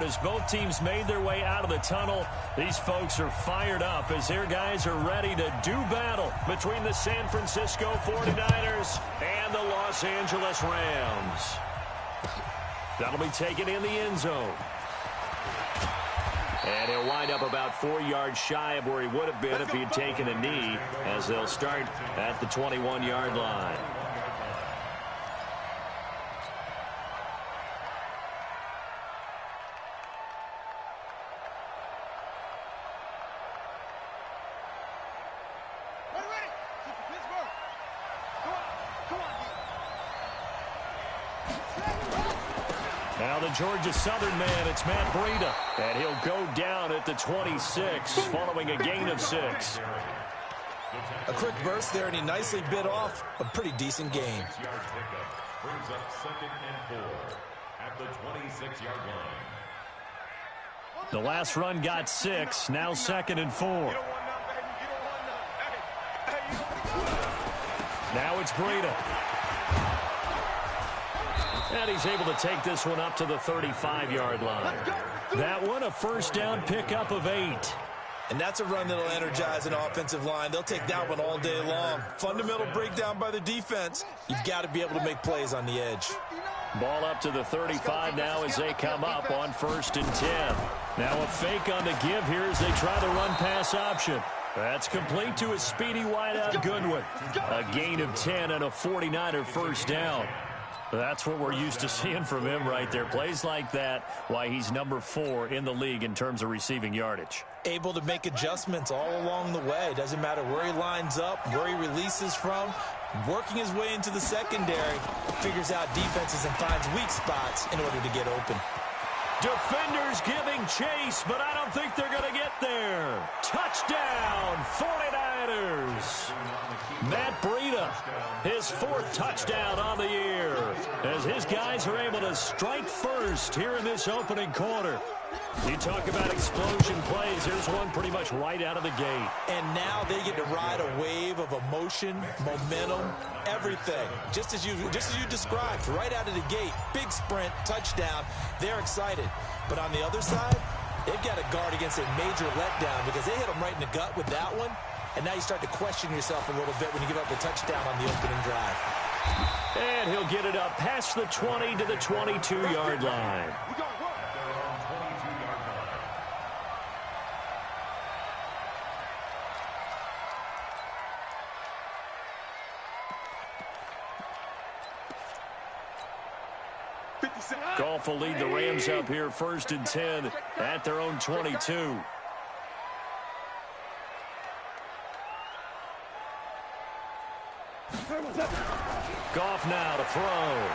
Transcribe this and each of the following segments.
as both teams made their way out of the tunnel. These folks are fired up as their guys are ready to do battle between the San Francisco 49ers and the Los Angeles Rams. That'll be taken in the end zone. And he'll wind up about 4 yards shy of where he would have been if he had taken a knee, as they'll start at the 21-yard line. Now the Georgia Southern man, it's Matt Breida. And he'll go down at the 26 following a gain of 6. A quick burst there, and he nicely bit off a pretty decent gain. Brings up 2nd and 4 at the 26-yard line. The last run got 6, now 2nd and 4. Now it's Breida. And he's able to take this one up to the 35-yard line. That one a first down pickup of 8. And that's a run that'll energize an offensive line. They'll take that one all day long. Fundamental breakdown by the defense. You've got to be able to make plays on the edge. Ball up to the 35 now as they come up on 1st and 10. Now a fake on the give here as they try the run-pass option. That's complete to a speedy wideout Goodwin. A gain of 10 and a 49er first down. That's what we're used to seeing from him right there. Plays like that, why he's number 4 in the league in terms of receiving yardage. Able to make adjustments all along the way. Doesn't matter where he lines up, where he releases from. Working his way into the secondary, figures out defenses and finds weak spots in order to get open. Defenders giving chase, but I don't think they're going to get there. Touchdown, 49ers. Matt Breida, his 4th touchdown on the year, as his guys are able to strike first here in this opening quarter. You talk about explosion plays. There's one pretty much right out of the gate. And now they get to ride a wave of emotion, momentum, everything. Just as you described, right out of the gate. Big sprint, touchdown. They're excited. But on the other side, they've got to guard against a major letdown because they hit them right in the gut with that one. And now you start to question yourself a little bit when you give up the touchdown on the opening drive. And he'll get it up past the 20 to the 22-yard line. Goff will lead the Rams up here 1st and 10 at their own 22. Goff now to throw.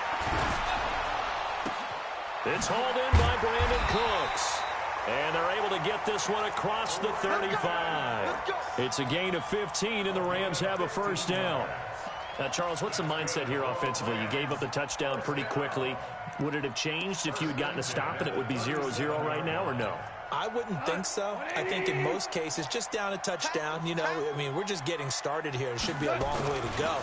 It's hauled in by Brandon Cooks. And they're able to get this one across the 35. It's a gain of 15, and the Rams have a first down. Now, Charles, what's the mindset here offensively? You gave up the touchdown pretty quickly. Would it have changed if you had gotten a stop and it would be 0-0 right now, or no? I wouldn't think so. I think in most cases, just down a touchdown, you know, I mean, we're just getting started here. It should be a long way to go.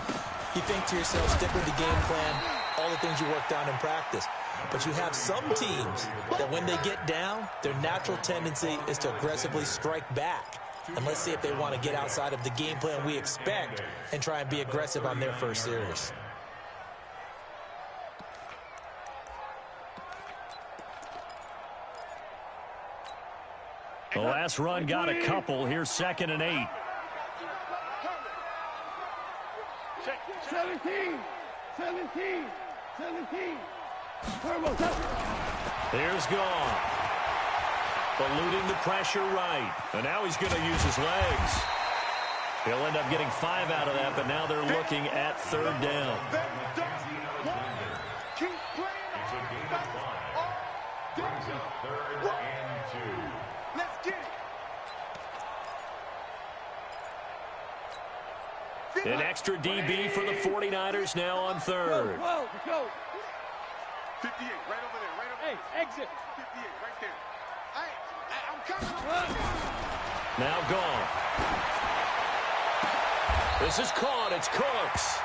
You think to yourself, stick with the game plan, all the things you worked on in practice. But you have some teams that when they get down, their natural tendency is to aggressively strike back. And let's see if they want to get outside of the game plan we expect and try and be aggressive on their first series. The last run got a couple. Here's 2nd and 8. 17. Here's Goff. Eluding the pressure right. And now he's going to use his legs. He'll end up getting 5 out of that, but now they're looking at 3rd down. Keep playing. Brings up 3rd and 2. Let's get it. An extra DB for the 49ers now on 3rd. Whoa, let's go. 58, right over there, right over there. Hey, exit. 58, right there. Hey, I'm coming. Now Goff. This is caught. It's Cooks.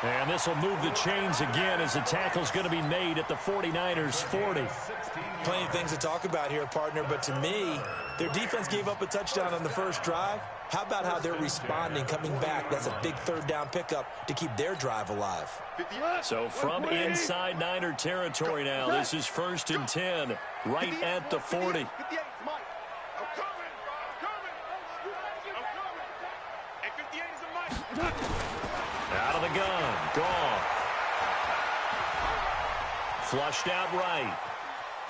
And this will move the chains again as the tackle's going to be made at the 49ers 40. Plenty of things to talk about here, partner, but to me, their defense gave up a touchdown on the first drive. How about how they're responding, coming back? That's a big third down pickup to keep their drive alive. So from inside Niner territory now, this is 1st and 10, right at the 40. Out of the gun, Goff. Flushed out right.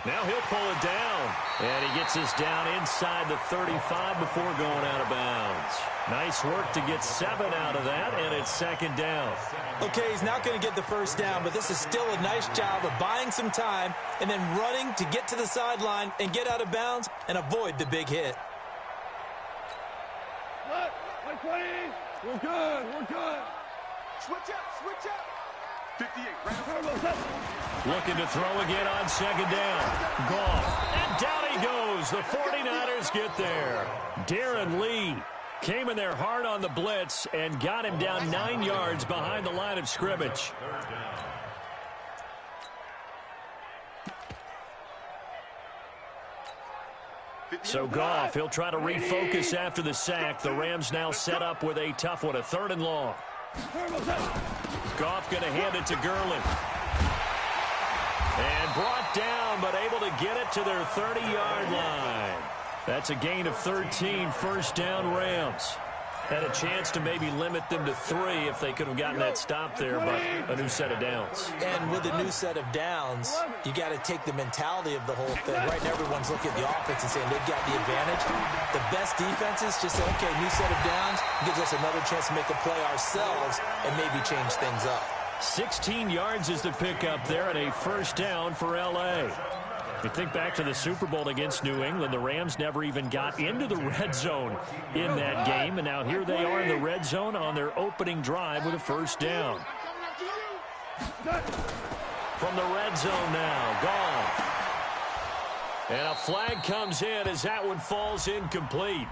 Now he'll pull it down. And he gets us down inside the 35 before going out of bounds. Nice work to get 7 out of that, and it's 2nd down. Okay, he's not going to get the first down, but this is still a nice job of buying some time and then running to get to the sideline and get out of bounds and avoid the big hit. We're good. Switch up. 58, right. Looking to throw again on 2nd down. Goff. And down he goes. The 49ers get there. Darren Lee came in there hard on the blitz and got him down 9 yards behind the line of scrimmage. So Goff, he'll try to refocus after the sack. The Rams now set up with a tough one, a 3rd and long. Goff going to hand it to Gurley. And brought down, but able to get it to their 30-yard line. That's a gain of 13, 1st down Rams. Had a chance to maybe limit them to 3 if they could have gotten that stop there, but a new set of downs. And with a new set of downs, you got to take the mentality of the whole thing. Right now, everyone's looking at the offense and saying they've got the advantage. The best defenses just say, okay, new set of downs gives us another chance to make a play ourselves and maybe change things up. 16 yards is the pickup there and a 1st down for L.A. You think back to the Super Bowl against New England, the Rams never even got into the red zone in that game, and now here they are in the red zone on their opening drive with a 1st down. From the red zone now, Goff. And a flag comes in as that one falls incomplete.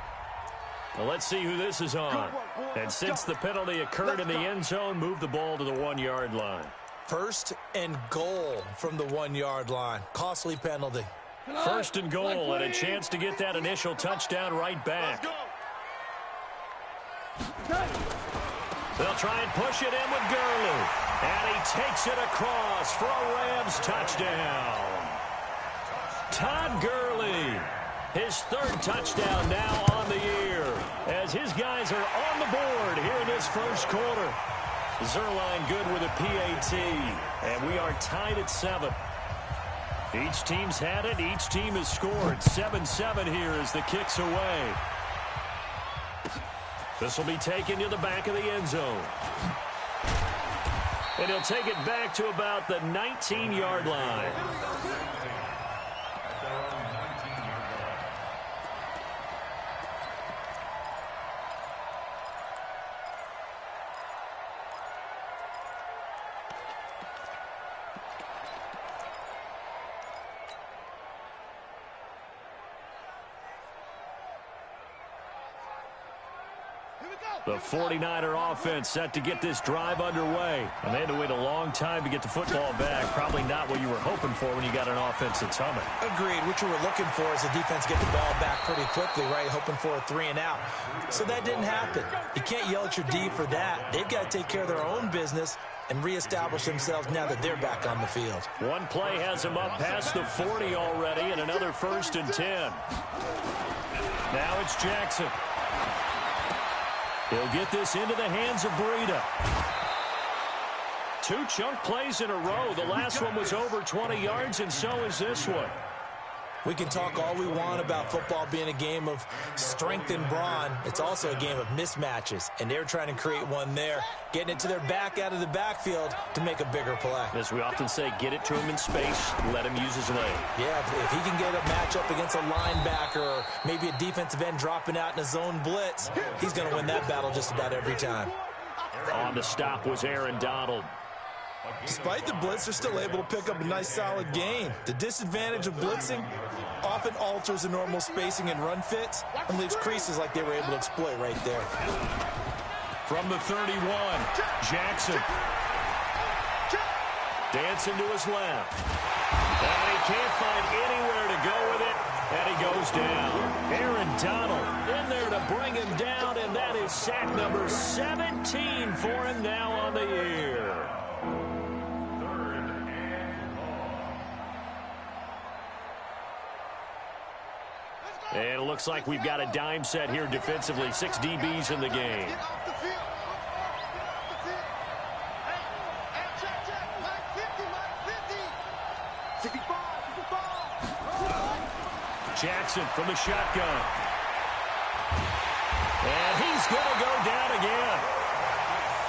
Well, let's see who this is on. And since the penalty occurred in the end zone, move the ball to the 1-yard line. 1st and goal from the 1-yard line. Costly penalty. 1st and goal and a chance to get that initial touchdown right back. They'll try and push it in with Gurley. And he takes it across for a Rams touchdown. Todd Gurley, his 3rd touchdown now on the year, as his guys are on the board here in this 1st quarter. Zuerlein good with a PAT, and we are tied at 7. Each team's had it. Each team has scored. 7-7 here as the kick's away. This will be taken to the back of the end zone. And he'll take it back to about the 19-yard line. The 49er offense set to get this drive underway. And they had to wait a long time to get the football back. Probably not what you were hoping for when you got an offense that's humming. Agreed. What you were looking for is the defense get the ball back pretty quickly, right? Hoping for a 3 and out. So that didn't happen. You can't yell at your D for that. They've got to take care of their own business and reestablish themselves now that they're back on the field. One play has them up past the 40 already, and another 1st and 10. Now it's Jackson. He'll get this into the hands of Breida. 2 chunk plays in a row. The last one was over 20 yards, and so is this one. We can talk all we want about football being a game of strength and brawn. It's also a game of mismatches, and they're trying to create one there, getting it to their back out of the backfield to make a bigger play. As we often say, get it to him in space, let him use his leg. Yeah, if he can get a matchup against a linebacker or maybe a defensive end dropping out in a zone blitz, he's going to win that battle just about every time. On the stop was Aaron Donald. Despite the blitz, they're still able to pick up a nice solid gain. The disadvantage of blitzing often alters the normal spacing and run fits and leaves creases like they were able to exploit right there. From the 31, Jackson. Dancing to his left. And he can't find anywhere to go with it. And he goes down. Aaron Donald in there to bring him down, and that is sack number 17 for him now on the year. And it looks like we've got a dime set here defensively. 6 DBs in the game. Jackson from the shotgun. And he's going to go down again.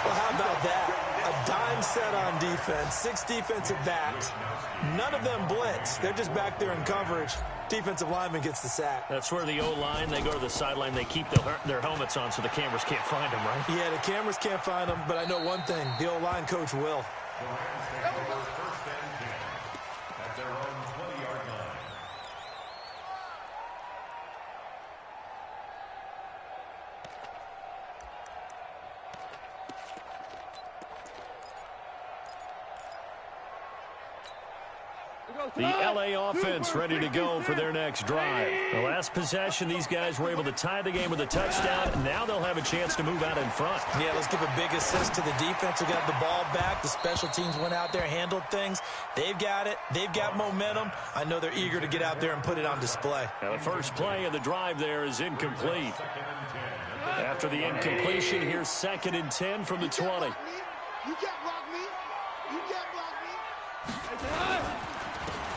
Well, how about that? A dime set on defense, 6 defensive backs. None of them blitz. They're just back there in coverage. Defensive lineman gets the sack. That's where the O-line, they go to the sideline, they keep their helmets on so the cameras can't find them, right? Yeah, the cameras can't find them, but I know one thing. The O-line coach will. At their own 20-yard line. The LA offense ready to go for their next drive. The last possession, these guys were able to tie the game with a touchdown. Now they'll have a chance to move out in front. Yeah, let's give a big assist to the defense who got the ball back. The special teams went out there, handled things. They've got it. They've got momentum. I know they're eager to get out there and put it on display. Now the first play of the drive there is incomplete. After the incompletion, here's 2nd and 10 from the 20. You can't block me. You can't block me.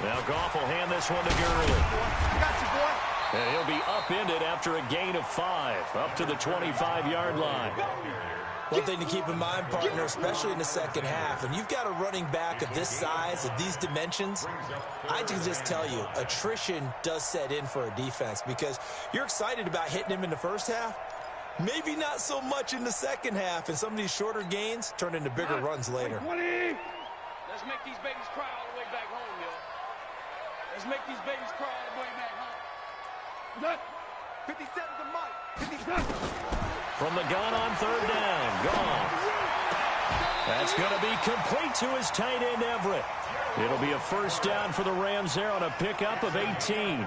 Now Goff will hand this one to Gurley. I got you, boy. And he'll be upended after a gain of 5, up to the 25-yard line. One thing to keep in mind, partner, especially in the second half, and you've got a running back of this size, of these dimensions, I can just tell you, attrition does set in for a defense because you're excited about hitting him in the first half. Maybe not so much in the second half, and some of these shorter gains turn into bigger runs later. 20. Let's make these babies cry all the way back home, yo. Let's make these babies cry all the way back home. Done. 57 to Mike. 57. From the gun on 3rd down. Goff. That's going to be complete to his tight end, Everett. It'll be a first down for the Rams there on a pickup of 18.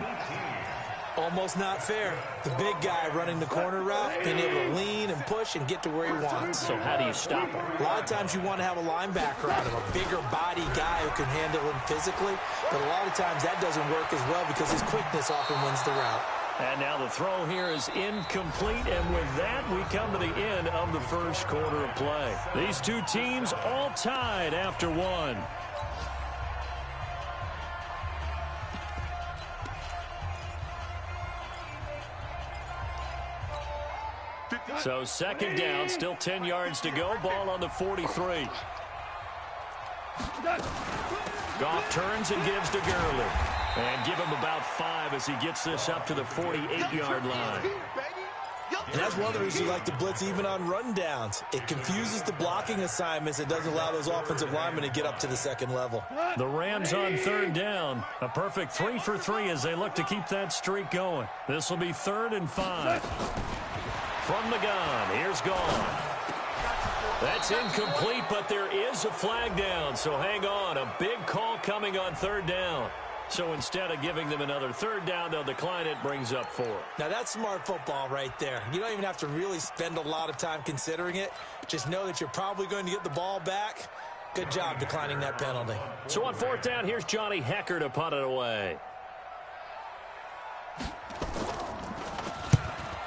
Almost not fair. The big guy running the corner route, being able to lean and push and get to where he wants. So how do you stop him? A lot of times you want to have a linebacker out of a bigger body guy who can handle him physically, but a lot of times that doesn't work as well because his quickness often wins the route. And now the throw here is incomplete, and with that, we come to the end of the first quarter of play. These two teams all tied after 1. So 2nd down, still 10 yards to go. Ball on the 43. Goff turns and gives to Gurley. And give him about 5 as he gets this up to the 48-yard line. And that's one of the reasons you like to blitz even on rundowns. It confuses the blocking assignments. It doesn't allow those offensive linemen to get up to the second level. The Rams on 3rd down. A perfect 3 for 3 as they look to keep that streak going. This will be 3rd and 5. From the gun, here's Goff. That's incomplete, but there is a flag down, so hang on. A big call coming on 3rd down. So instead of giving them another 3rd down, they'll decline it, brings up 4. Now that's smart football right there. You don't even have to really spend a lot of time considering it. Just know that you're probably going to get the ball back. Good job declining that penalty. So on 4th down, here's Johnny Hekker to punt it away.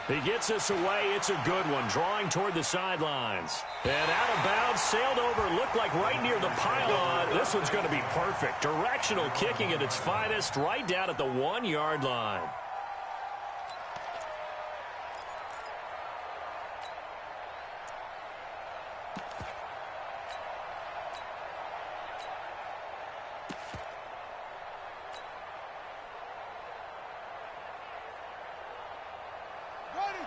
He gets us away. It's a good one, drawing toward the sidelines. And out of bounds, sailed over, looked like right near the pylon. This one's going to be perfect. Directional kicking at its finest, right down at the 1-yard line.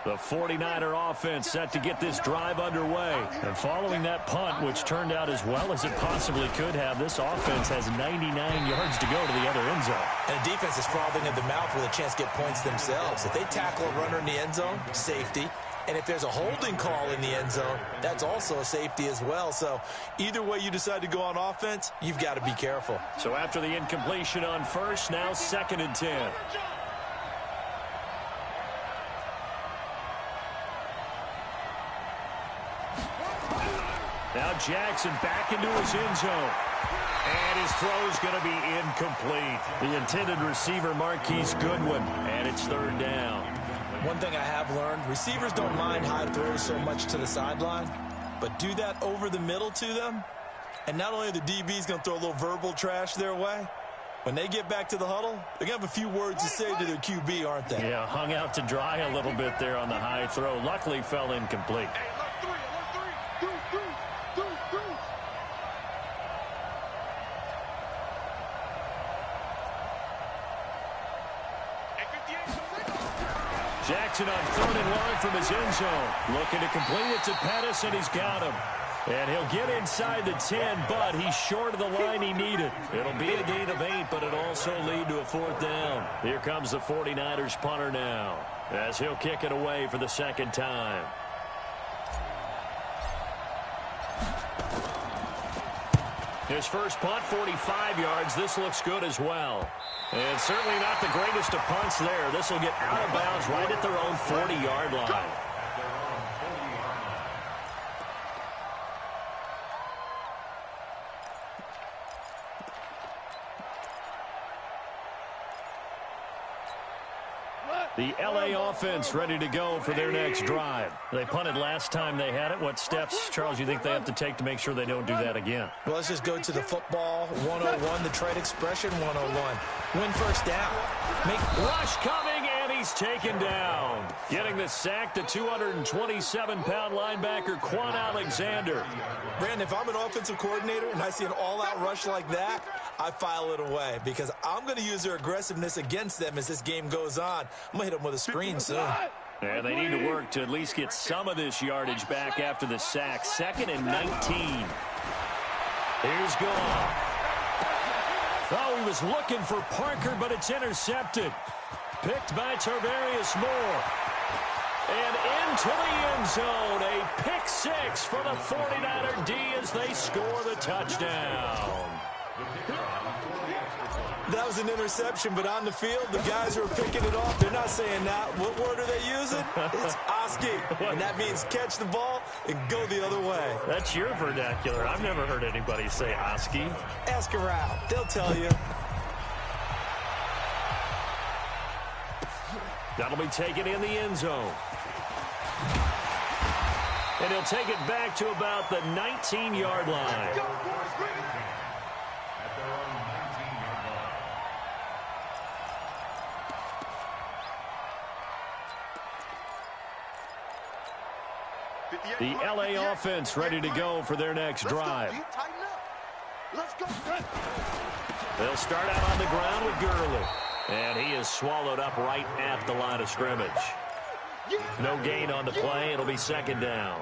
The 49er offense set to get this drive underway. And following that punt, which turned out as well as it possibly could have, this offense has 99 yards to go to the other end zone. And the defense is frothing at the mouth with a chance to get points themselves. If they tackle a runner in the end zone, safety. And if there's a holding call in the end zone, that's also a safety as well. So either way you decide to go on offense, you've got to be careful. So after the incompletion on first, now 2nd and 10. Now Jackson back into his end zone. And his throw is going to be incomplete. The intended receiver, Marquise Goodwin, and it's 3rd down. One thing I have learned, receivers don't mind high throws so much to the sideline, but do that over the middle to them, and not only are the DBs going to throw a little verbal trash their way, when they get back to the huddle, they're going to have a few words to say to their QB, aren't they? Yeah, hung out to dry a little bit there on the high throw. Luckily fell incomplete. Jackson on 3rd and 1 from his end zone. Looking to complete it to Pettis, and he's got him. And he'll get inside the 10, but he's short of the line he needed. It'll be a gain of 8, but it'll also lead to a 4th down. Here comes the 49ers punter now, as he'll kick it away for the 2nd time. His first punt, 45 yards. This looks good as well. And certainly not the greatest of punts there. This will get out of bounds right at their own 40-yard line. The L.A. offense ready to go for their next drive. They punted last time they had it. What steps, Charles, you think they have to take to make sure they don't do that again? Well, let's just go to the football 101, the trade expression 101. Win first down. Rush coming, and he's taken down. Getting the sack, the 227-pound linebacker, Quan Alexander. Brandon, if I'm an offensive coordinator and I see an all-out rush like that, I file it away because I'm going to use their aggressiveness against them as this game goes on. I'm going to hit them with a screen soon. Yeah, they need to work to at least get some of this yardage back after the sack. 2nd and 19. Here's Goff. Oh, he was looking for Parker, but it's intercepted. Picked by Tarvarius Moore. And into the end zone. A pick 6 for the 49er D as they score the touchdown. That was an interception, but on the field, the guys who are picking it off, they're not saying that. What word are they using? It's Oski, and that means catch the ball and go the other way. That's your vernacular. I've never heard anybody say Oski. Ask around. They'll tell you. That'll be taken in the end zone. And he'll take it back to about the 19-yard line. The L.A. offense ready to go for their next drive. They'll start out on the ground with Gurley. And he is swallowed up right at the line of scrimmage. No gain on the play. It'll be 2nd down.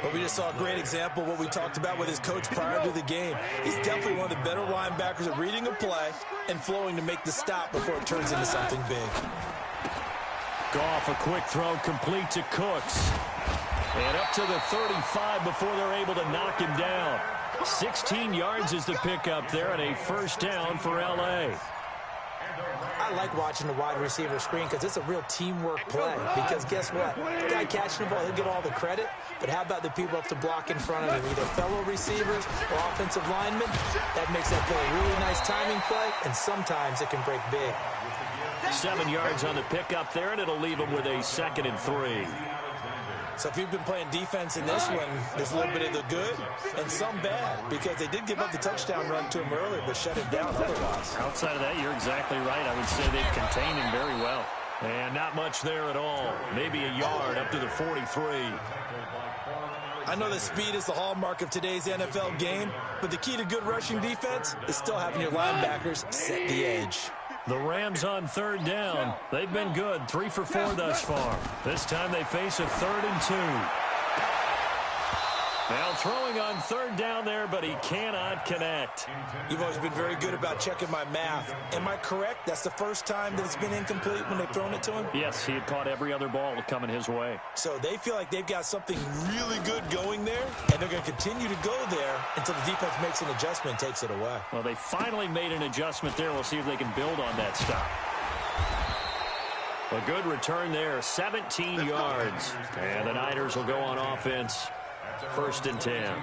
But we just saw a great example of what we talked about with his coach prior to the game. He's definitely one of the better linebackers at reading a play and flowing to make the stop before it turns into something big. Goff, a quick throw complete to Cooks. And up to the 35 before they're able to knock him down. 16 yards is the pickup there and a 1st down for L.A. I like watching the wide receiver screen because it's a real teamwork play. Because guess what? The guy catching the ball, he'll get all the credit. But how about the people up to block in front of him? Either fellow receivers or offensive linemen. That makes that play a really nice timing play, and sometimes it can break big. 7 yards on the pickup there, and it'll leave him with a 2nd and 3. So if you've been playing defense in this one, there's a little bit of the good and some bad because they did give up the touchdown run to him earlier but shut him down otherwise. Outside of that, you're exactly right. I would say they've contained him very well. And not much there at all. Maybe a yard up to the 43. I know that speed is the hallmark of today's NFL game, but the key to good rushing defense is still having your linebackers set the edge. The Rams on 3rd down. They've been good, 3 for 4 thus far. This time they face a 3rd and 2. Now throwing on third down there, but he cannot connect. You've always been very good about checking my math. Am I correct? That's the first time that it's been incomplete when they've thrown it to him? Yes, he had caught every other ball coming his way. So they feel like they've got something really good going there, and they're going to continue to go there until the defense makes an adjustment and takes it away. Well, they finally made an adjustment there. We'll see if they can build on that stop. A good return there, 17 yards. And the Niners will go on offense. 1st and 10.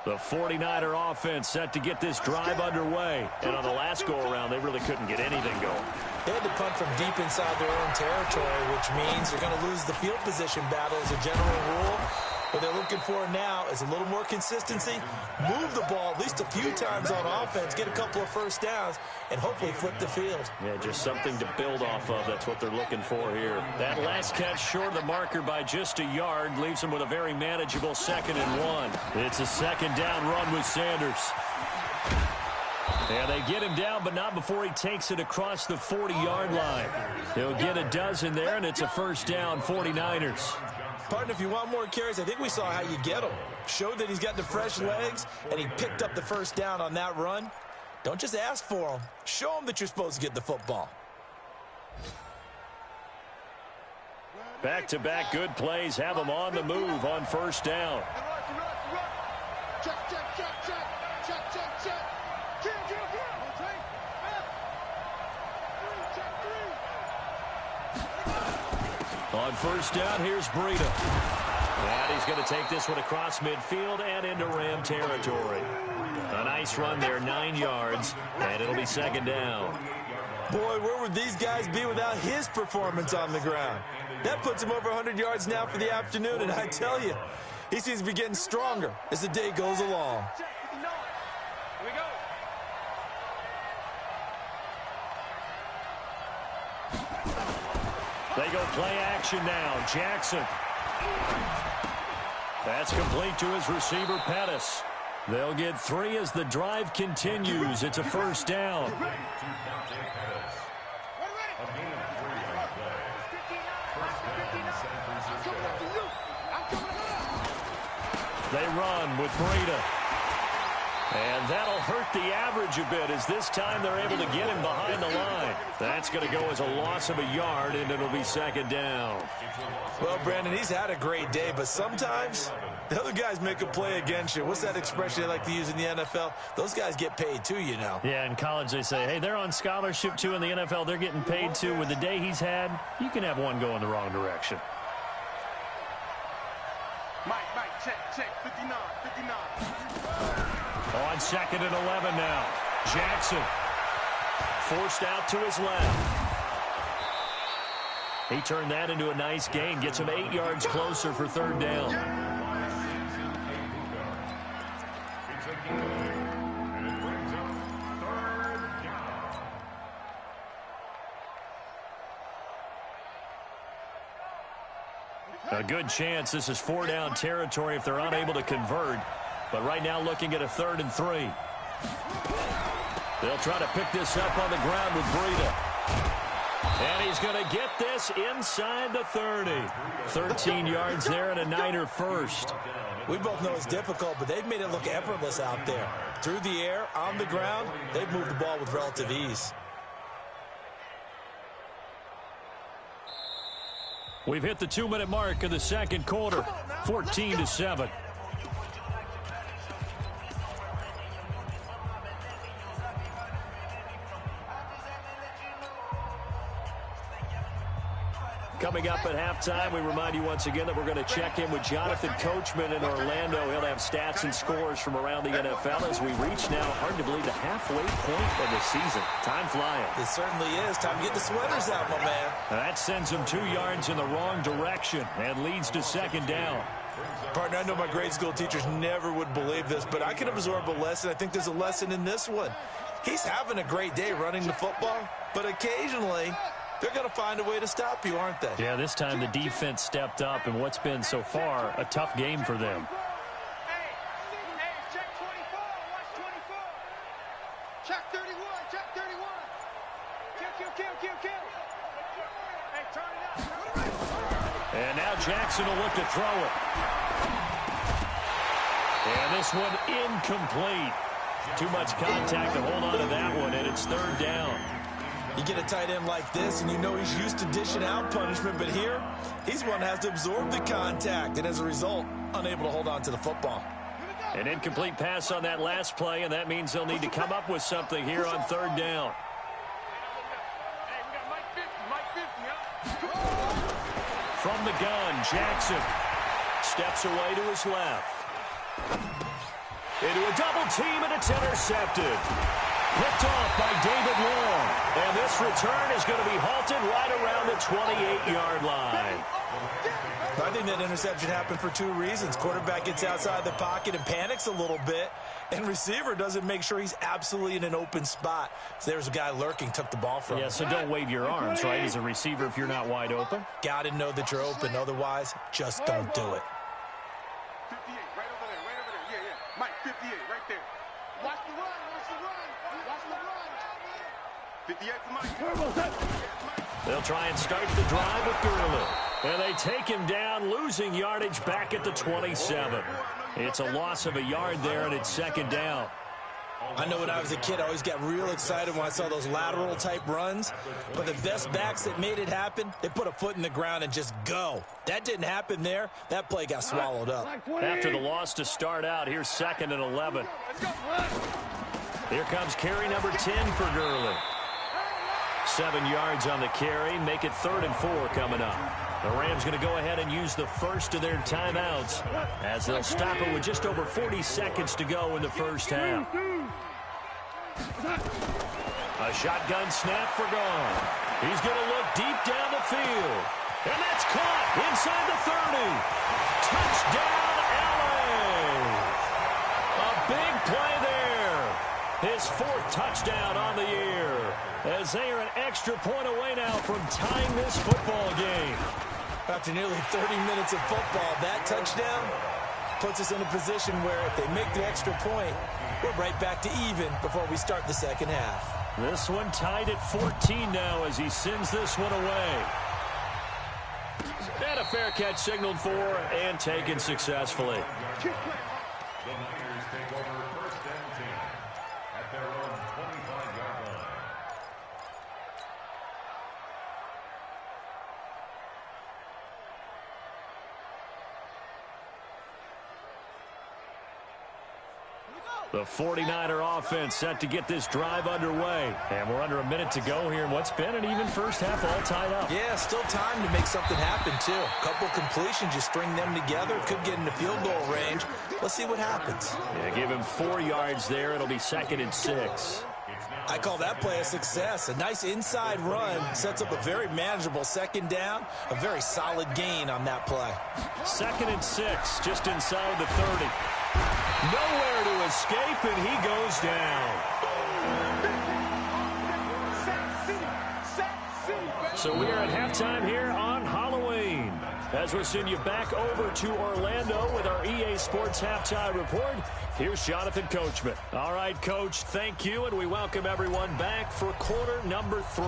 The 49er offense set to get this drive underway. And on the last go-around, they really couldn't get anything going. They had to punt from deep inside their own territory, which means they're going to lose the field position battle as a general rule. What they're looking for now is a little more consistency, move the ball at least a few times on offense, get a couple of first downs, and hopefully flip the field. Yeah, just something to build off of. That's what they're looking for here. That last catch short of the marker by just a yard leaves them with a very manageable 2nd and 1. It's a 2nd down run with Sanders. Yeah, they get him down, but not before he takes it across the 40-yard line. He'll get a dozen there, and it's a 1st down, 49ers. Partner, if you want more carries, I think we saw how you get him. Showed that he's got the fresh legs, and he picked up the 1st down on that run. Don't just ask for him. Show him that you're supposed to get the football. Back-to-back good plays have them on the move on 1st down. Check, check, check, check. Check, check, check. On 1st down, here's Breida. And he's going to take this one across midfield and into Ram territory. A nice run there, 9 yards, and it'll be 2nd down. Boy, where would these guys be without his performance on the ground? That puts him over 100 yards now for the afternoon, and I tell you, he seems to be getting stronger as the day goes along. Here we go. They go play action now. Jackson. That's complete to his receiver, Pettis. They'll get 3 as the drive continues. It's a 1st down. They run with Breida. And that'll hurt the average a bit as this time they're able to get him behind the line. That's going to go as a loss of a yard, and it'll be 2nd down. Well, Brandon, he's had a great day, but sometimes the other guys make a play against you. What's that expression they like to use in the NFL? Those guys get paid too, you know. Yeah, in college they say, hey, they're on scholarship too. In the NFL, they're getting paid too. With the day he's had, you can have one go in the wrong direction. Mike, check, 59, 59. On 2nd and 11 now. Jackson forced out to his left. He turned that into a nice gain. Gets him 8 yards closer for 3rd down. A good chance this is 4-down territory if they're unable to convert. But right now looking at a 3rd and 3. They'll try to pick this up on the ground with Breida. And he's going to get this inside the 30. 13 yards there and a Niner 1st. We both know it's difficult, but they've made it look effortless out there. Through the air, on the ground, they've moved the ball with relative ease. We've hit the 2-minute mark of the 2nd quarter. 14-7. Coming up at halftime, we remind you once again that we're going to check in with Jonathan Coachman in Orlando. He'll have stats and scores from around the NFL as we reach now, hard to believe, the halfway point of the season. Time flying. It certainly is. Time to get the sweaters out, my man. That sends him 2 yards in the wrong direction and leads to 2nd down. Partner, I know my grade school teachers never would believe this, but I can absorb a lesson. I think there's a lesson in this one. He's having a great day running the football, but occasionally they're going to find a way to stop you, aren't they? Yeah, this time the defense stepped up in what's been so far a tough game for them. And now Jackson will look to throw it. And this one incomplete. Too much contact to hold on to that one, and it's third down. You get a tight end like this, and you know he's used to dishing out punishment, but here, he's one that has to absorb the contact, and as a result, unable to hold on to the football. An incomplete pass on that last play, and that means they'll need to come up with something here on third down. From the gun, Jackson steps away to his left. Into a double team, and it's intercepted. Picked off by David Long. And this return is going to be halted right around the 28-yard line. I think that interception happened for two reasons. Quarterback gets outside the pocket and panics a little bit, and receiver doesn't make sure he's absolutely in an open spot. So there's a guy lurking, took the ball from him. Yeah, so don't wave your arms, right, as a receiver if you're not wide open. Got to know that you're open. Otherwise, just don't do it. 58, right over there, right over there. Yeah, yeah. Mike, 58, right there. Watch the run, watch the run, watch the run. 58 for Mike. They'll try and start the drive with Gurley. And they take him down, losing yardage back at the 27. It's a loss of a yard there, and it's second down. I know when I was a kid, I always got real excited when I saw those lateral-type runs. But the best backs that made it happen, they put a foot in the ground and just go. That didn't happen there. That play got swallowed up. After the loss to start out, here's 2nd and 11. Here comes carry number 10 for Gurley. 7 yards on the carry. Make it 3rd and 4 coming up. The Rams going to go ahead and use the first of their timeouts as they'll stop it with just over 40 seconds to go in the first half. A shotgun snap for Gone. He's going to look deep down the field. And that's caught inside the 30. Touchdown, LA. A big play there. His 4th touchdown on the year, as they are an extra point away now from tying this football game. After nearly 30 minutes of football, that touchdown puts us in a position where if they make the extra point, we're right back to even before we start the second half. This one tied at 14 now as he sends this one away. And a fair catch signaled for and taken successfully. The Niners take over 1st and 10 at their own 25-yard line. The 49er offense set to get this drive underway. And we're under a minute to go here in what's been an even first half, all tied up. Yeah, still time to make something happen, too. A couple completions, you string them together. Could get into field goal range. Let's see what happens. Yeah, give him 4 yards there. It'll be 2nd and 6. I call that play a success. A nice inside run sets up a very manageable second down. A very solid gain on that play. 2nd and 6, just inside the 30. Nowhere to escape, and he goes down. So we are at halftime here on Halloween. As we send you back over to Orlando with our EA Sports Halftime Report, here's Jonathan Coachman. All right, Coach, thank you, and we welcome everyone back for quarter number 3.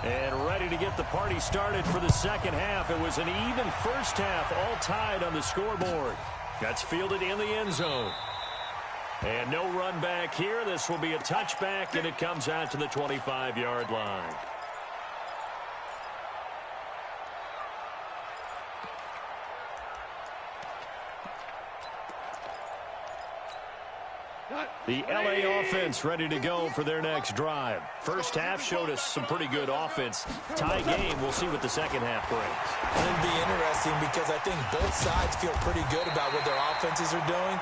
And ready to get the party started for the second half. It was an even first half, all tied on the scoreboard. That's fielded in the end zone. And no run back here. This will be a touchback, and it comes out to the 25-yard line. The LA offense ready to go for their next drive. First half showed us some pretty good offense. Tie game, we'll see what the second half brings. It'll be interesting because I think both sides feel pretty good about what their offenses are doing.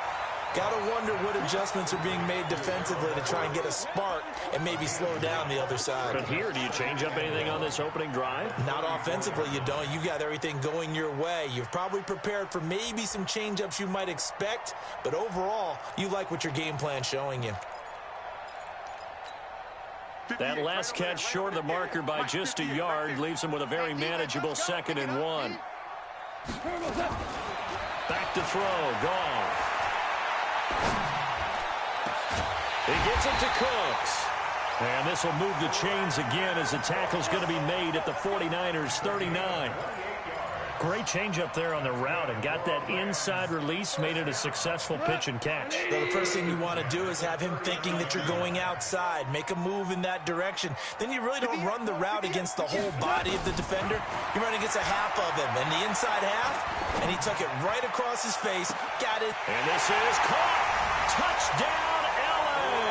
Got to wonder what adjustments are being made defensively to try and get a spark and maybe slow down the other side. But here, do you change up anything on this opening drive? Not offensively, you don't. You got everything going your way. You've probably prepared for maybe some change-ups you might expect, but overall, you like what your game plan's showing you. That last catch short of the marker by just a yard leaves him with a very manageable 2nd and 1. Back to throw, Goff. He gets it to Cooks. And this will move the chains again as the tackle's going to be made at the 49ers 39. Great change up there on the route and got that inside release, made it a successful pitch and catch. Well, the first thing you want to do is have him thinking that you're going outside, make a move in that direction. Then you really don't run the route against the whole body of the defender. You run against a half of him, and the inside half, and he took it right across his face, got it. And this is caught. Touchdown, L.A.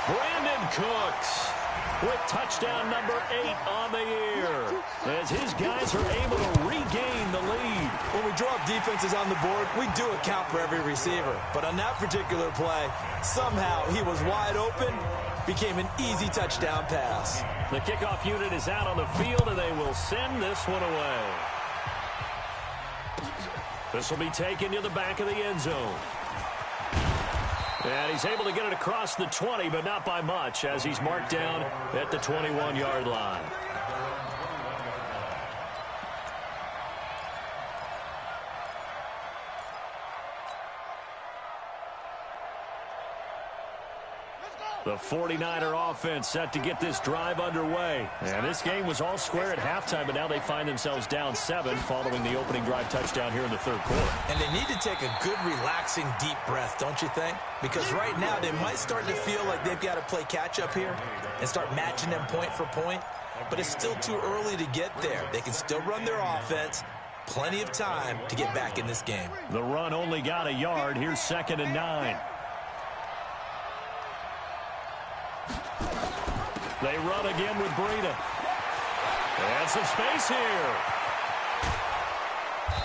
Brandon Cooks with touchdown number 8 on the year, as his guys are able to regain the lead. When we draw up defenses on the board, we do account for every receiver. But on that particular play, somehow he was wide open, became an easy touchdown pass. The kickoff unit is out on the field, and they will send this one away. This will be taken to the back of the end zone. And he's able to get it across the 20, but not by much, as he's marked down at the 21-yard line. The 49er offense set to get this drive underway. And this game was all square at halftime, but now they find themselves down 7 following the opening drive touchdown here in the third quarter. And they need to take a good, relaxing, deep breath, don't you think? Because right now they might start to feel like they've got to play catch-up here and start matching them point for point. But it's still too early to get there. They can still run their offense. Plenty of time to get back in this game. The run only got a yard. Here's 2nd and 9. They run again with Breida. And some space here.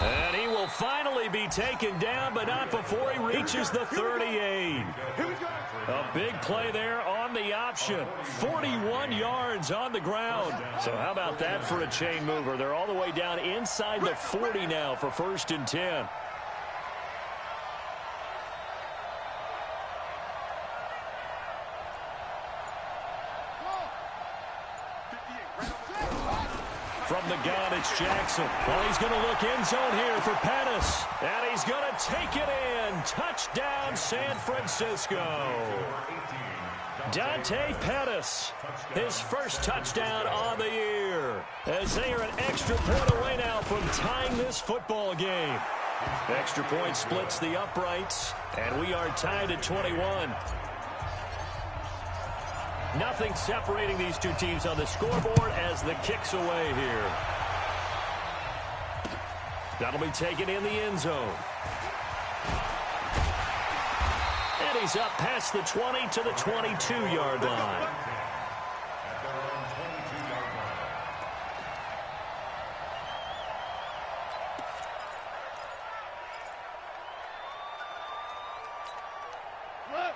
And he will finally be taken down, but not before he reaches the 38. A big play there on the option. 41 yards on the ground. So how about that for a chain mover? They're all the way down inside the 40 now for 1st and 10. From the gun, it's Jackson. Well, he's going to look end zone here for Pettis. And he's going to take it in. Touchdown, San Francisco. Dante Pettis, his first touchdown on the year, as they are an extra point away now from tying this football game. Extra point splits the uprights, and we are tied at 21. Nothing separating these two teams on the scoreboard as the kick's away here. That'll be taken in the end zone. And he's up past the 20 to the 22-yard line.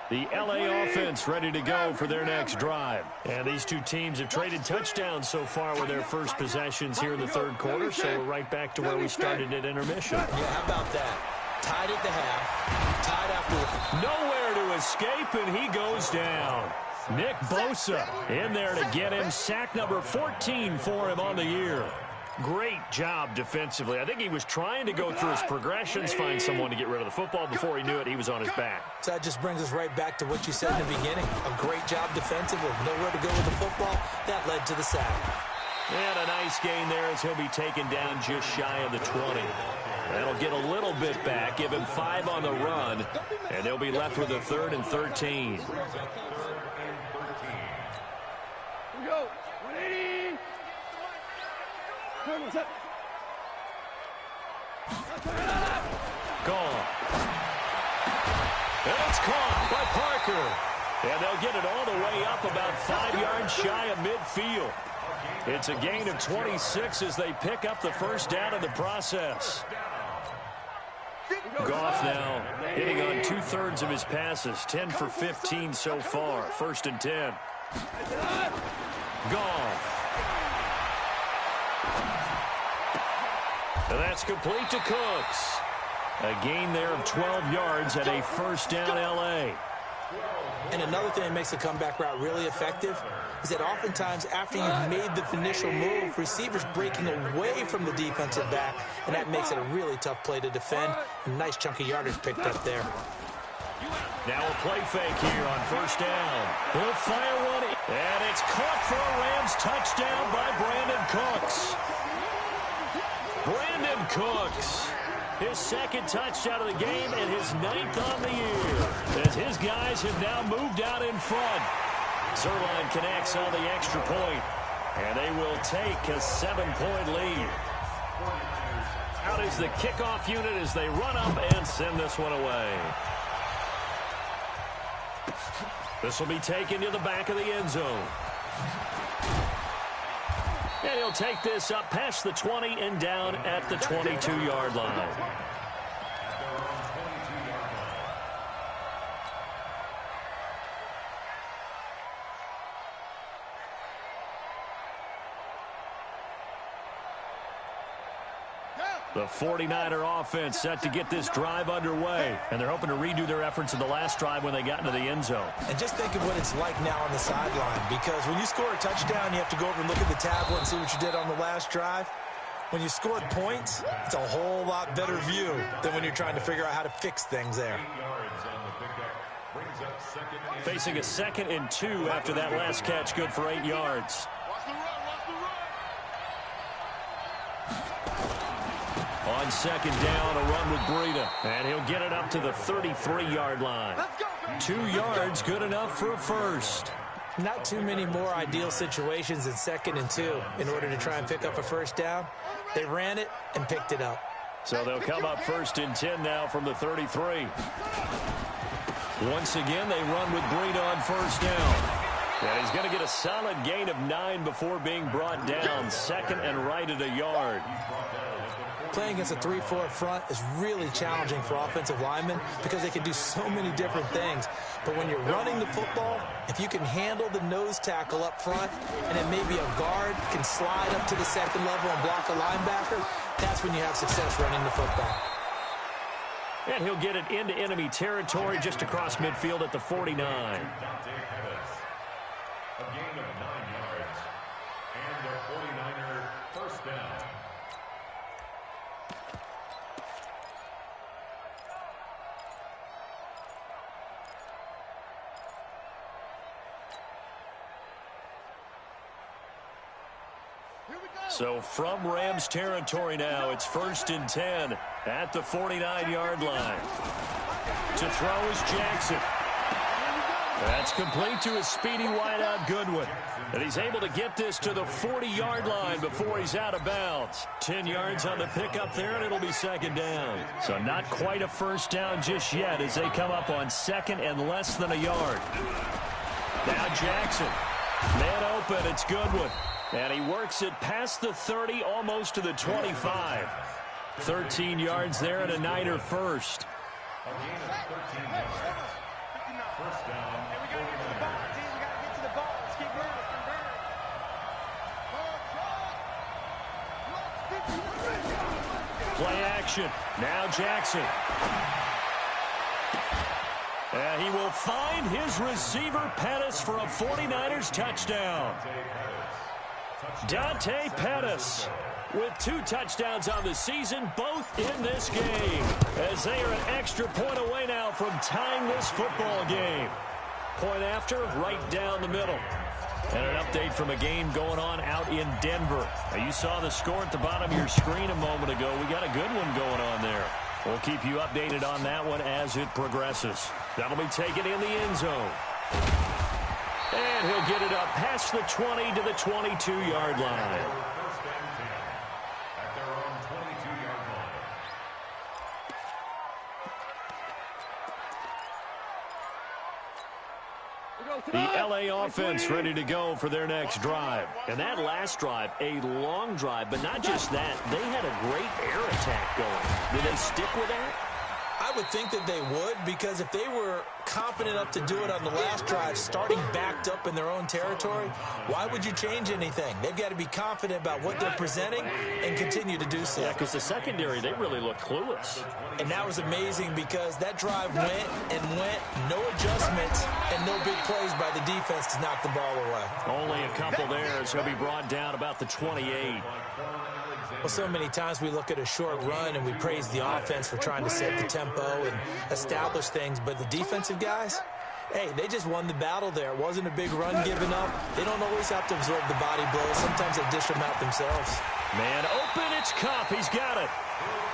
The L.A. offense ready to go for their next drive. And these two teams have traded touchdowns so far with their first possessions here in the third quarter, so we're right back to where we started at intermission. Yeah, how about that? Tied at the half, tied after. Nowhere to escape, and he goes down. Nick Bosa in there to get him. Sack number 14 for him on the year. Great job defensively. I think he was trying to go through his progressions, find someone to get rid of the football. Before he knew it, he was on his back. So that just brings us right back to what you said in the beginning. A great job defensively. Nowhere to go with the football. That led to the sack. And a nice gain there as he'll be taken down just shy of the 20. That'll get a little bit back, give him 5 on the run, and they'll be left with a 3rd and 13. Here we go. 180. Gone. And it's caught by Parker. And they'll get it all the way up about 5 yards shy of midfield. It's a gain of 26 as they pick up the first down in the process. Goff now hitting on 2/3 of his passes, 10 for 15 so far. 1st and 10. Goff. And that's complete to Cooks. A gain there of 12 yards at a 1st down L.A. And another thing that makes the comeback route really effective is that oftentimes after you've made the initial move, receivers breaking away from the defensive back, and that makes it a really tough play to defend. A nice chunk of yardage picked up there. Now a play fake here on 1st down. He'll fire one, and it's caught for a Rams touchdown by Brandon Cooks. Brandon Cooks. His second touchdown of the game and his 9th on the year, as his guys have now moved out in front. Zuerlein connects on the extra point, and they will take a 7-point lead. Out is the kickoff unit as they run up and send this one away. This will be taken to the back of the end zone. And he'll take this up past the 20 and down at the 22-yard line. The 49er offense set to get this drive underway, and they're hoping to redo their efforts in the last drive when they got into the end zone. And just think of what it's like now on the sideline, because when you score a touchdown, you have to go over and look at the tablet and see what you did on the last drive. When you scored points, it's a whole lot better view than when you're trying to figure out how to fix things there. Facing a 2nd and 2 after that last catch, good for 8 yards. On 2nd down, a run with Breida, and he'll get it up to the 33-yard line. 2 yards, good enough for a first. Not too many more ideal situations in 2nd and 2 in order to try and pick up a first down. They ran it and picked it up. So they'll come up 1st and 10 now from the 33. Once again, they run with Breida on 1st down. And he's going to get a solid gain of 9 before being brought down. 2nd and right at a yard. Playing against a 3-4 front is really challenging for offensive linemen because they can do so many different things. But when you're running the football, if you can handle the nose tackle up front and then maybe a guard can slide up to the 2nd level and block a linebacker, that's when you have success running the football. And he'll get it into enemy territory just across midfield at the 49. A gain of 9 yards. And the 49er first down. So from Rams territory now, it's 1st and 10 at the 49-yard line. To throw is Jackson. That's complete to a speedy wideout Goodwin. And he's able to get this to the 40-yard line before he's out of bounds. 10 yards on the pickup there, and it'll be 2nd down. So not quite a first down just yet as they come up on 2nd and less than a yard. Now Jackson. Man open, it's Goodwin. And he works it past the 30, almost to the 25. 13 yards there and a Niner first. A gain of 13 yards. First down. And we got to get to the ball, G. We got to get to the ball. Let's keep moving. Play action. Now Jackson. And he will find his receiver Pettis for a 49ers touchdown. Dante Pettis with 2 touchdowns on the season, both in this game, as they are an extra point away now from tying this football game. Point after, right down the middle. And an update from a game going on out in Denver. Now, you saw the score at the bottom of your screen a moment ago. We got a good one going on there. We'll keep you updated on that one as it progresses. That'll be taken in the end zone. And he'll get it up past the 20 to the 22-yard line. First and 10 at their own 22-yard line. The L.A. offense ready to go for their next drive. And that last drive, a long drive, but not just that. They had a great air attack going. Did they stick with that? I would think that they would, because if they were competent enough to do it on the last drive, starting backed up in their own territory, why would you change anything? They've got to be confident about what they're presenting and continue to do so. Yeah, because the secondary, they really look clueless. And that was amazing because that drive went and went, no adjustments, and no big plays by the defense to knock the ball away. Only a couple there, so he'll be brought down about the 28. Well, so many times we look at a short run and we praise the offense for trying to set the tempo and establish things, but the defensive guys, hey, they just won the battle there. It wasn't a big run given up. They don't always have to absorb the body blows. Sometimes they dish them out themselves. Man open, it's Kupp. He's got it.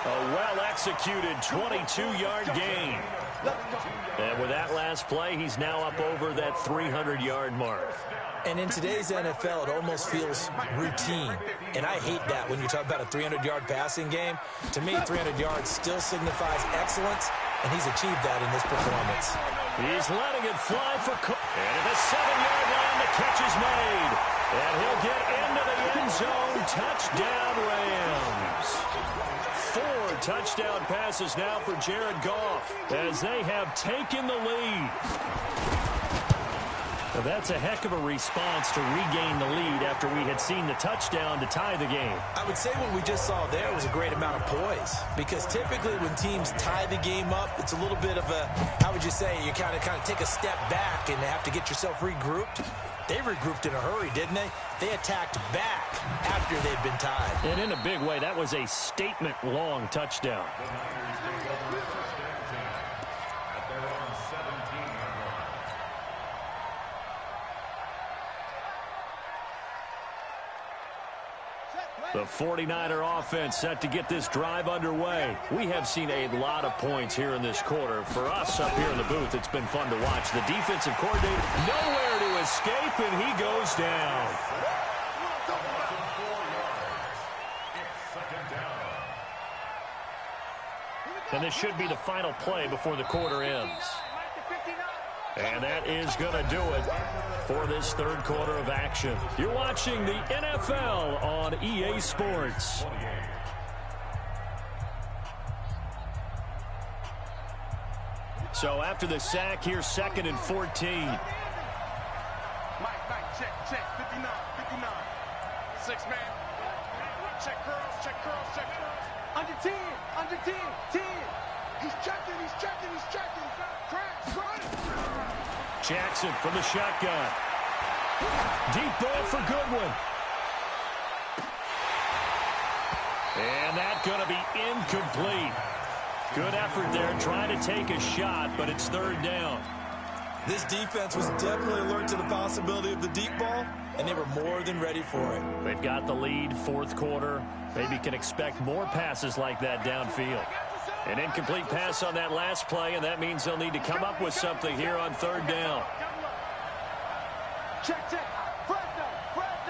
A well-executed 22-yard gain. And with that last play, he's now up over that 300-yard mark. And in today's NFL, it almost feels routine. And I hate that when you talk about a 300-yard passing game. To me, 300 yards still signifies excellence, and he's achieved that in this performance. He's letting it fly for Cook. And at the 7-yard line, the catch is made. And he'll get into the end zone. Touchdown, Rams. 4 touchdown passes now for Jared Goff as they have taken the lead. Now that's a heck of a response to regain the lead after we had seen the touchdown to tie the game. I would say what we just saw there was a great amount of poise, because typically when teams tie the game up, it's a little bit of a, how would you say, you kind of take a step back and have to get yourself regrouped. They regrouped in a hurry, didn't they? They attacked back after they'd been tied. And in a big way, that was a statement-long touchdown. The Niners take over first and 10 at their own 17-yard line. The 49er offense set to get this drive underway. We have seen a lot of points here in this quarter. For us up here in the booth, it's been fun to watch. The defensive coordinator nowhere to escape, and he goes down. And this should be the final play before the quarter ends. And that is going to do it for this third quarter of action. You're watching the NFL on EA Sports. So after the sack, here's 2nd and 14. Mike, check, 59, 59. 6 man. Check curls, check curls, check curls. Under 10, 10. He's checking. Crash, run. Jackson from the shotgun. Deep ball for Goodwin. And that's going to be incomplete. Good effort there trying to take a shot, but it's 3rd down. This defense was definitely alert to the possibility of the deep ball, and they were more than ready for it. They've got the lead, 4th quarter. Maybe can expect more passes like that downfield. An incomplete pass on that last play, and that means they'll need to come up with something here on 3rd down. Check. Fresno.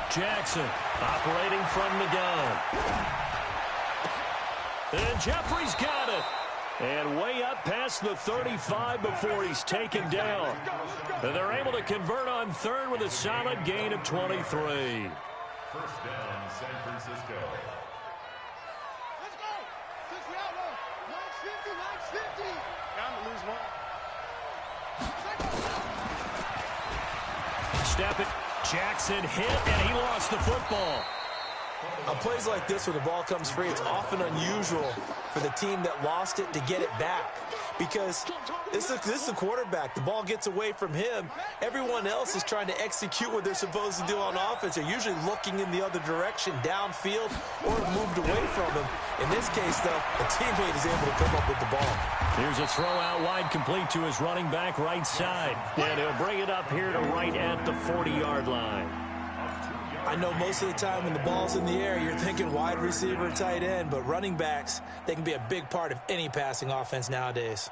Jackson operating from the gun. And Jeffrey's got it. And way up past the 35 before he's taken down. And they're able to convert on 3rd with a solid gain of 23. First down, San Francisco. Let's go. Since we out low. Max 50. Time to lose one. Step it. Jackson hit, and he lost the football. On plays like this where the ball comes free, it's often unusual for the team that lost it to get it back, because this is the quarterback. The ball gets away from him. Everyone else is trying to execute what they're supposed to do on offense. They're usually looking in the other direction, downfield, or moved away from him. In this case, though, a teammate is able to come up with the ball. Here's a throw out wide, complete to his running back right side. And he'll bring it up here to right at the 40-yard line. I know most of the time when the ball's in the air, you're thinking wide receiver, tight end, but running backs, they can be a big part of any passing offense nowadays.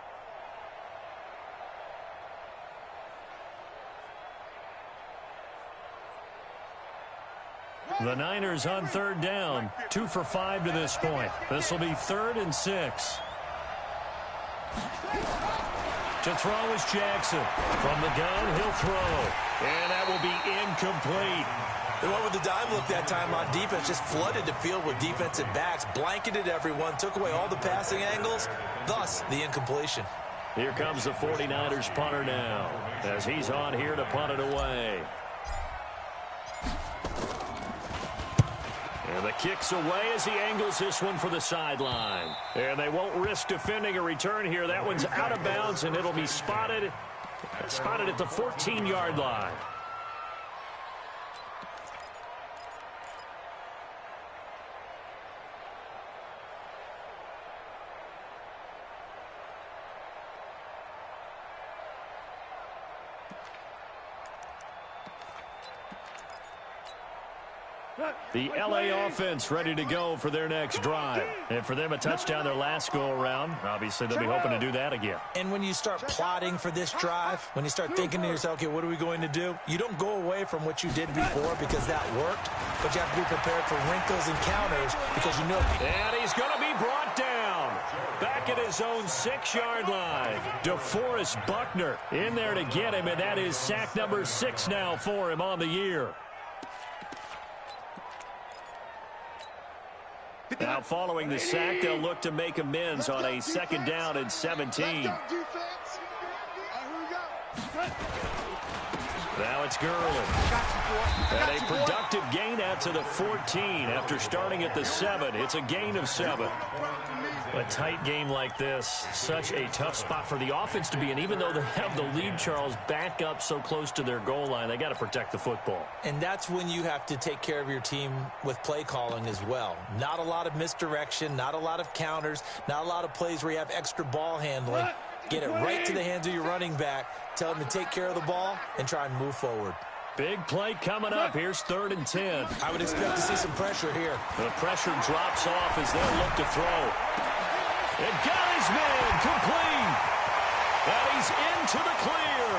The Niners on 3rd down, 2 for 5 to this point. This will be 3rd and 6. To throw is Jackson. From the gun, he'll throw. And that will be incomplete. They went with the dime look that time on defense, just flooded the field with defensive backs, blanketed everyone, took away all the passing angles, thus the incompletion. Here comes the 49ers punter now, as he's on here to punt it away. And the kick's away as he angles this one for the sideline. And they won't risk defending a return here. That one's out of bounds, and it'll be spotted at the 14-yard line. The LA offense ready to go for their next drive. And for them, a touchdown their last go-around. Obviously, they'll be hoping to do that again. And when you start plotting for this drive, when you start thinking to yourself, okay, what are we going to do? You don't go away from what you did before because that worked, but you have to be prepared for wrinkles and counters because you know. And he's going to be brought down. Back at his own 6-yard line. DeForest Buckner in there to get him, and that is sack number 6 now for him on the year. Now following the sack, they'll look to make amends on a 2nd down and 17. Now it's Gurley. And a productive gain out to the 14 after starting at the 7. It's a gain of 7. A tight game like this, such a tough spot for the offense to be in. Even though they have the lead, Charles, back up so close to their goal line, they got to protect the football. And that's when you have to take care of your team with play calling as well. Not a lot of misdirection, not a lot of counters, not a lot of plays where you have extra ball handling. Get it right to the hands of your running back. Tell him to take care of the ball and try and move forward. Big play coming up. Here's 3rd and 10. I would expect to see some pressure here. The pressure drops off as they'll look to throw. It got his man complete. And he's into the clear.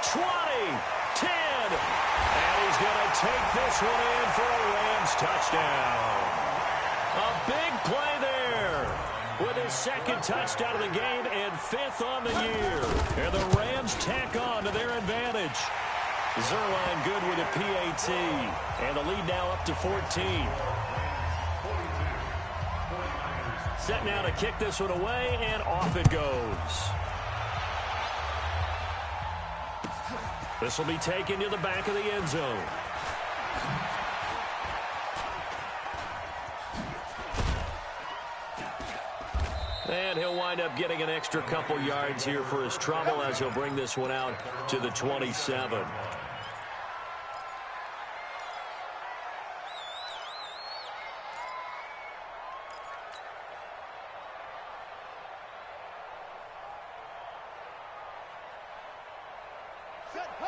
20, 10. And he's going to take this one in for a Rams touchdown. A big play there with his 2nd touchdown of the game and 5th on the year. And the Rams tack on to their advantage. Zuerlein good with a PAT. And the lead now up to 14. Set now to kick this one away, and off it goes. This will be taken to the back of the end zone. And he'll wind up getting an extra couple yards here for his trouble as he'll bring this one out to the 27.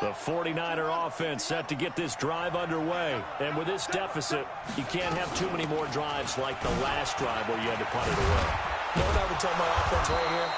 The 49er offense set to get this drive underway. And with this deficit, you can't have too many more drives like the last drive where you had to punt it away. You know what I would tell my offense right here?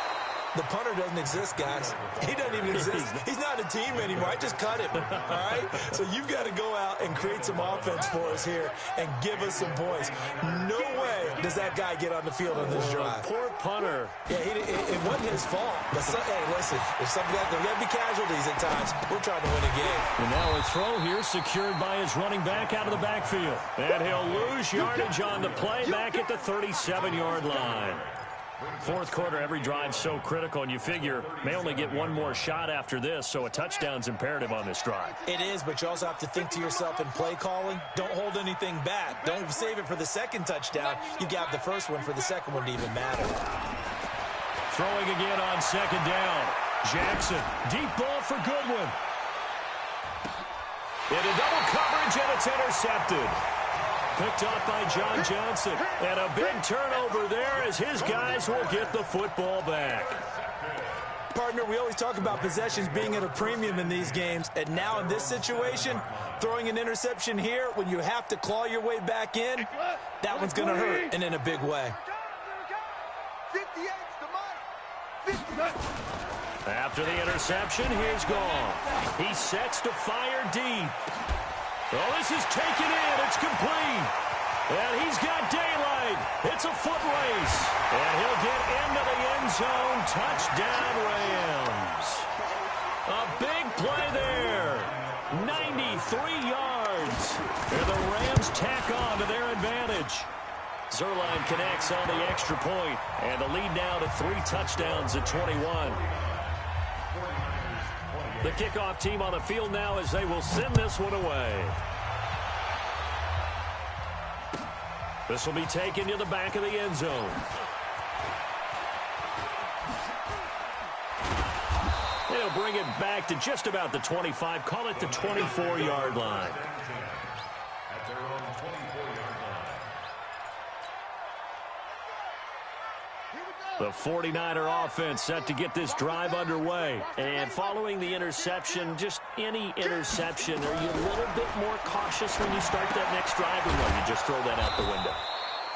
The punter doesn't exist, guys. He doesn't even exist. He's not a team anymore. I just cut him, all right? So you've got to go out and create some offense for us here and give us some points. No way does that guy get on the field on this drive. Poor punter. Yeah, it wasn't his fault. But, hey, listen, if something got to be casualties at times, we're trying to win a game. And now a throw here secured by his running back out of the backfield. And he'll lose yardage on the play back at the 37-yard line. 4th quarter, every drive so critical, and you figure may only get one more shot after this, so a touchdown's imperative on this drive. It is, but you also have to think to yourself in play calling, don't hold anything back. Don't save it for the 2nd touchdown. You got the 1st one for the 2nd one to even matter. Throwing again on 2nd down. Jackson, deep ball for Goodwin. Into double coverage, and it's intercepted. Picked off by John Johnson. And a big turnover there as his guys will get the football back. Partner, we always talk about possessions being at a premium in these games. And now in this situation, throwing an interception here when you have to claw your way back in, that one's going to hurt, and in a big way. 58's the mark. After the interception, here's Gall. He sets to fire deep. Oh, this is taken in. It's complete. And he's got daylight. It's a foot race. And he'll get into the end zone. Touchdown, Rams. A big play there. 93 yards. And the Rams tack on to their advantage. Zuerlein connects on the extra point. And the lead now to 3 touchdowns at 21. The kickoff team on the field now as they will send this one away. This will be taken to the back of the end zone. They'll bring it back to just about the 25. Call it the 24-yard line. At their own 24-yard line. Here we go. The 49er offense set to get this drive underway. And following the interception, just any interception, are you a little bit more cautious when you start that next drive, or no, you just throw that out the window?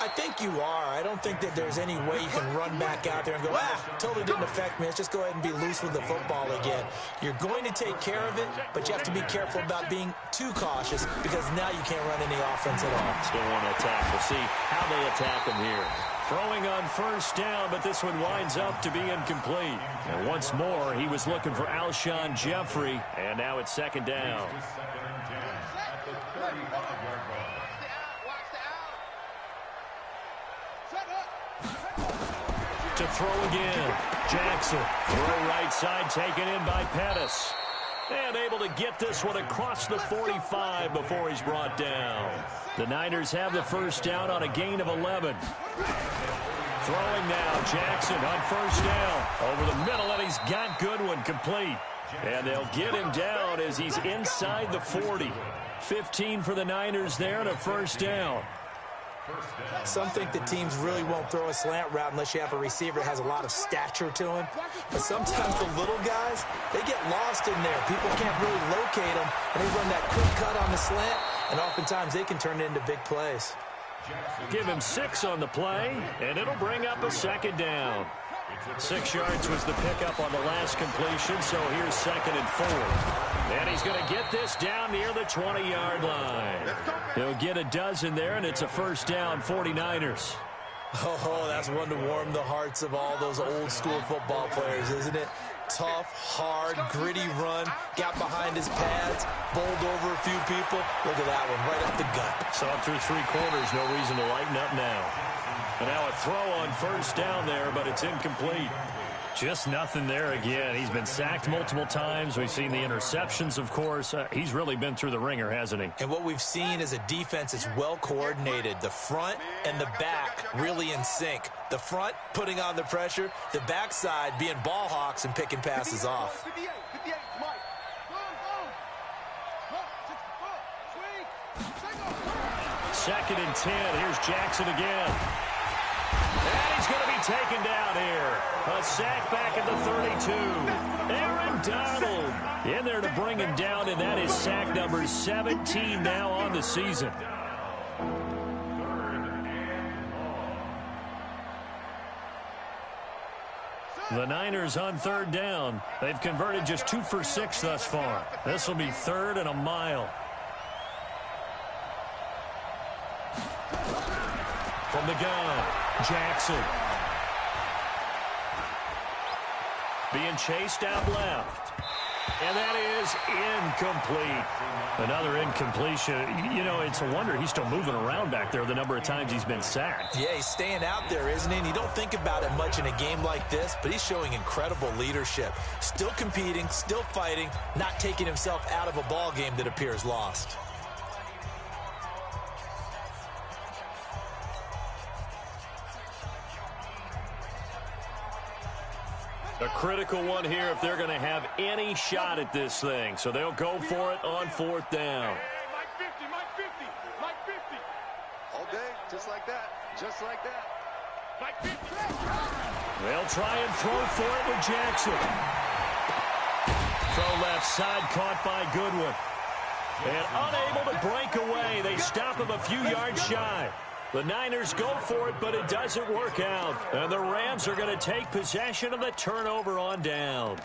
I think you are. I don't think that there's any way you can run back out there and go, totally didn't affect me. Let's just go ahead and be loose with the football again. You're going to take care of it, but you have to be careful about being too cautious because now you can't run any offense at all. Still want to attack. We'll see how they attack him here. Throwing on first down, but this one winds up to be incomplete. And once more, he was looking for Alshon Jeffrey, and now it's second down. To throw again. Jackson. Throw right side taken in by Pettis. And able to get this one across the 45 before he's brought down. The Niners have the first down on a gain of 11. Throwing now. Jackson on first down. Over the middle, and he's got Goodwin complete. And they'll get him down as he's inside the 40. 15 for the Niners there and a first down. Some think that teams really won't throw a slant route unless you have a receiver that has a lot of stature to him. But sometimes the little guys, they get lost in there. People can't really locate them, and they run that quick cut on the slant, and oftentimes they can turn it into big plays. Give him 6 on the play, and it'll bring up a second down. 6 yards was the pickup on the last completion, so here's 2nd and 4. And he's going to get this down near the 20-yard line. He'll get a dozen there, and it's a first down, 49ers. Oh, that's one to warm the hearts of all those old-school football players, isn't it? Tough, hard, gritty run, got behind his pads, bowled over a few people. Look at that one, right up the gut. Saw through 3 quarters, no reason to lighten up now. And now a throw on first down there, but it's incomplete. Just nothing there again. He's been sacked multiple times. We've seen the interceptions, of course. He's really been through the ringer, hasn't he? And what we've seen is a defense that's well coordinated. The front and the back really in sync. The front putting on the pressure, the backside being ball hawks and picking passes off. 2nd and 10. Here's Jackson again. And he's going to be taken down here. A sack back at the 32. Aaron Donald in there to bring him down, and that is sack number 17 now on the season. The Niners on 3rd down. They've converted just 2 for 6 thus far. This will be 3rd and a mile. From the gun, Jackson. Being chased out left. And that is incomplete. Another incompletion. You know, it's a wonder he's still moving around back there the number of times he's been sacked. Yeah, he's staying out there, isn't he? And you don't think about it much in a game like this, but he's showing incredible leadership. Still competing, still fighting, not taking himself out of a ball game that appears lost. A critical one here if they're going to have any shot at this thing. So they'll go for it on 4th down. Mike 50, Mike 50, Mike 50. All day, just like that, just like that. Mike 50. They'll try and throw for it with Jackson. Throw left side, caught by Goodwin. And unable to break away. They stop him a few yards shy. The Niners go for it, but it doesn't work out. And the Rams are going to take possession of the turnover on downs.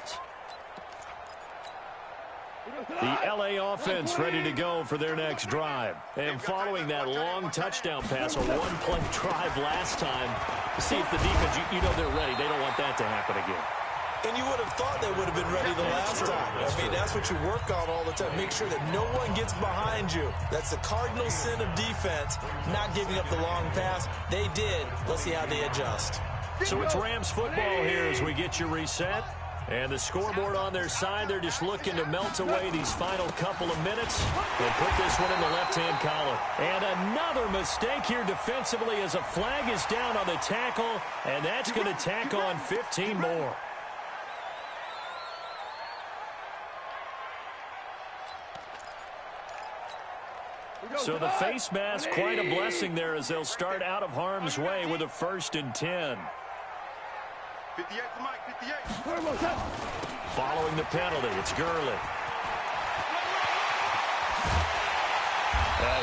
The L.A. offense ready to go for their next drive. And following that long touchdown pass, a one-play drive last time, to see if the defense, you know they're ready. They don't want that to happen again. And you would have thought they would have been ready the last time. I mean, that's what you work on all the time. Make sure that no one gets behind you. That's the cardinal sin of defense, not giving up the long pass. They did. Let's see how they adjust. So it's Rams football here as we get you reset. And the scoreboard on their side, they're just looking to melt away these final couple of minutes and put this one in the left-hand column. And another mistake here defensively as a flag is down on the tackle, and that's going to tack on 15 more. So the face mask, quite a blessing there as they'll start out of harm's way with a 1st and 10. 58 for Mike, 58. Following the penalty, it's Gurley.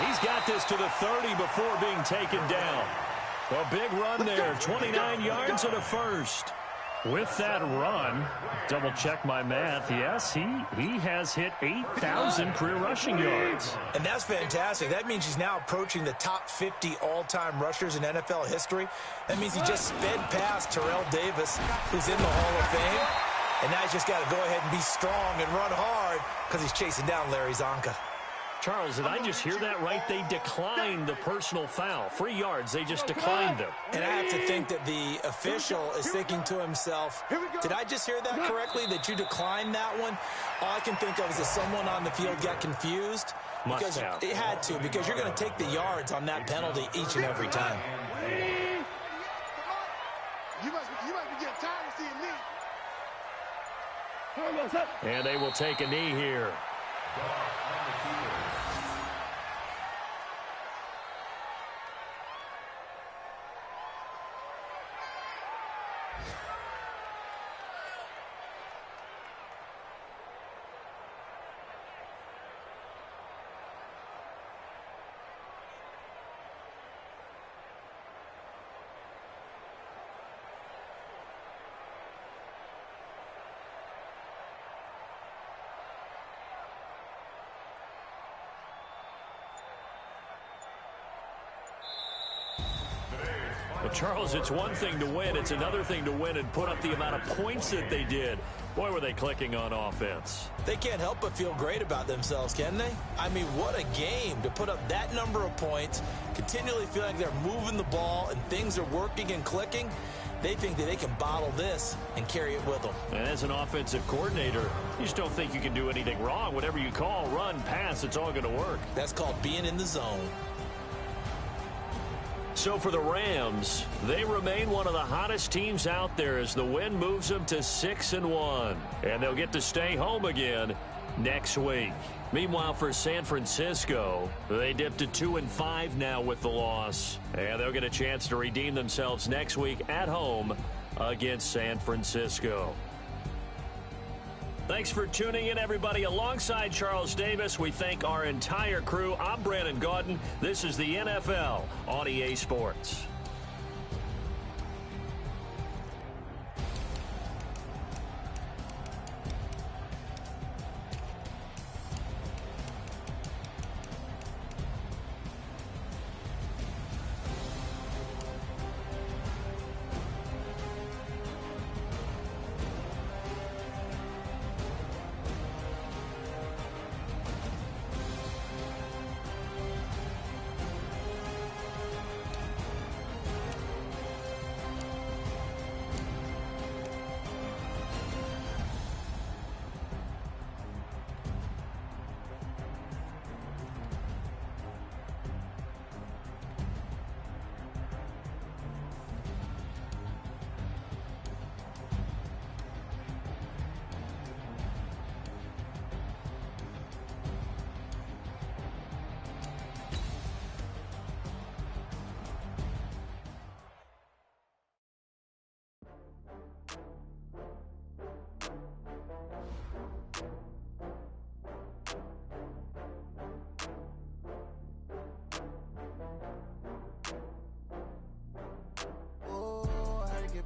He's got this to the 30 before being taken down. A big run there, 29 yards and a first. With that run, double check my math, yes, he has hit 8,000 career rushing yards. And that's fantastic. That means he's now approaching the top 50 all-time rushers in NFL history. That means he just sped past Terrell Davis, who's in the Hall of Fame. And now he's just got to go ahead and be strong and run hard because he's chasing down Larry Zonka. Charles, did I just hear that right? They declined the personal foul. 3 yards, they just declined them. And I have to think that the official is thinking to himself, did I just hear that correctly, that you declined that one? All I can think of is that someone on the field got confused. Must have. It had to, because you're going to take the yards on that penalty each and every time. You must be getting tired of seeing me. And they will take a knee here. Well, Charles, it's one thing to win. It's another thing to win and put up the amount of points that they did. Boy, were they clicking on offense. They can't help but feel great about themselves, can they? I mean, what a game to put up that number of points, continually feeling like they're moving the ball and things are working and clicking. They think that they can bottle this and carry it with them. And as an offensive coordinator, you just don't think you can do anything wrong. Whatever you call, run, pass, it's all going to work. That's called being in the zone. So for the Rams, they remain one of the hottest teams out there as the win moves them to 6-1. And they'll get to stay home again next week. Meanwhile, for San Francisco, they dipped to 2-5 now with the loss. And they'll get a chance to redeem themselves next week at home against San Francisco. Thanks for tuning in, everybody. Alongside Charles Davis, we thank our entire crew. I'm Brandon Gaudin. This is the NFL on EA Sports.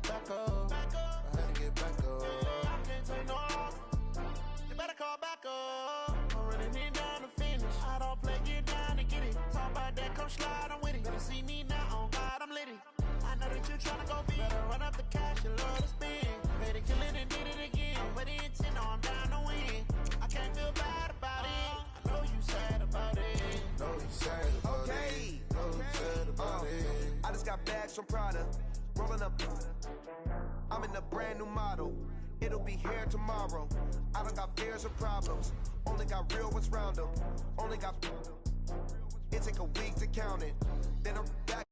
Back up. I had to get back up. I can't take no loss. You better call back up. I'm running it down to finish. I don't play, get down to get it. Talk about that, come slide, I'm with it. Better see me now, on God, I'm litty. I know that you tryna go big. Better run up the cash, you love to spend. Better kill it and did it again. With the intent, no, I'm down to win. I can't feel bad about it. I know you sad about it. Know you sad about it. Know you sad about it. I just got bags from Prada. Rolling up, I'm in a brand new model. It'll be here tomorrow. I don't got fears or problems. Only got real ones round them. Only got. It take a week to count it. Then I'm back.